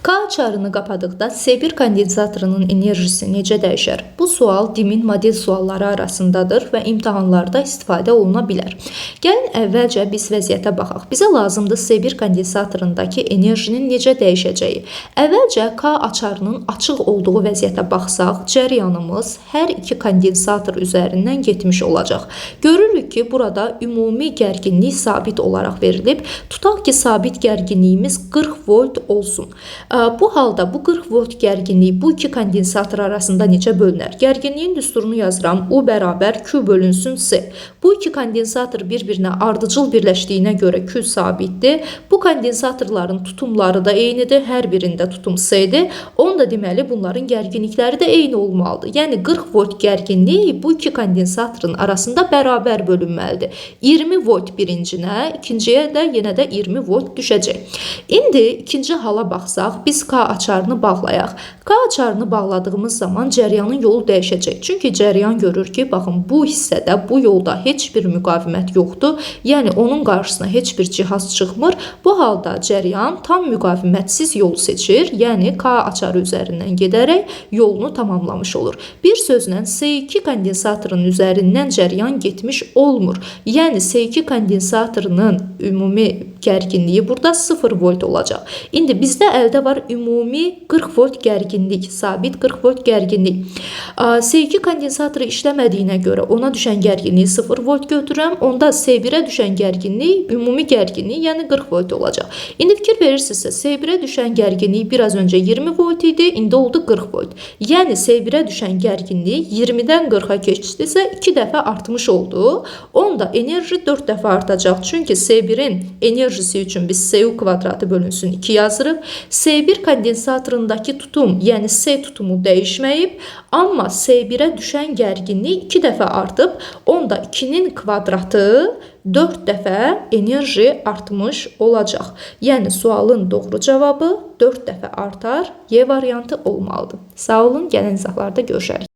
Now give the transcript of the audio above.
K açarını qapadıqda S1 kondensatorunun enerjisi necə dəyişər? Bu sual DİM-in model sualları arasındadır və imtahanlarda istifadə oluna bilər. Gəlin əvvəlcə biz vəziyyətə baxaq. Bizə lazımdır S1 kondensatorundakı enerjinin necə dəyişəcəyi. Əvvəlcə K açarının açıq olduğu vəziyyətə baxsaq, cəryanımız hər iki kondensator üzərindən getmiş olacaq. Görürük ki, burada ümumi gərginlik sabit olaraq verilib. Tutaq ki, sabit gərginliyimiz 40 volt olsun. Bu halda bu 40 volt gərginlik bu iki kondensator arasında necə bölünər? Gərginliyin düsturunu yazıram. U bərabər Q bölünsün C. Bu iki kondensator bir-birinə ardıcıl birləşdiyinə görə Q sabitdir. Bu kondensatorların tutumları da eynidir. Hər birində tutum C-dir. Onda deməli bunların gərginlikləri də eyni olmalıdır. Yəni 40 volt gərginlik bu iki kondensatorun arasında bərabər bölünməlidir. 20 volt birincinə, ikinciyə də yenə də 20 volt düşəcək. İndi ikinci hala baxsaq, biz K açarını bağlayaq. K açarını bağladığımız zaman cəryanın yolu dəyişəcək. Çünki cəryan görür ki, baxın bu hissədə, bu yolda heç bir müqavimət yoxdur. Yəni onun qarşısına heç bir cihaz çıxmır. Bu halda cəryan tam müqavimətsiz yol seçir. Yəni K açarı üzərindən gedərək yolunu tamamlamış olur. Bir sözlə S2 kondensatorunun üzərindən cəryan getmiş olmur. Yəni S2 kondensatorunun ümumi gərginliyi burada 0 volt olacaq. İndi bizdə əldə var ümumi 40 volt gərginlik, sabit 40 volt gərginlik. S2 kondensatoru işləmədiyinə görə ona düşən gərginliyi 0 volt götürürəm. Onda S1-ə düşən gərginlik, ümumi gərginlik, yəni 40 volt olacaq. İndi fikir verirsinizsə, S1-ə düşən gərginlik biraz öncə 20 volt idi, indi oldu 40 volt. Yəni S1-ə düşən gərginlik 20-dən 40-a keçdisə 2 dəfə artmış oldu. Onda enerji 4 dəfə artacaq. Çünki S1-in enerjisi üçün biz SU kvadratı bölünsün 2 yazırıq. S1 kondensatorundakı tutum, yəni S tutumu dəyişməyib, amma S1-ə düşən gərginlik 2 dəfə artıb, onda 2-nin kvadratı 4 dəfə enerji artmış olacaq. Yəni sualın doğru cavabı 4 dəfə artar, Y variantı olmalıdır. Sağ olun, gələn izahlarda görüşərik.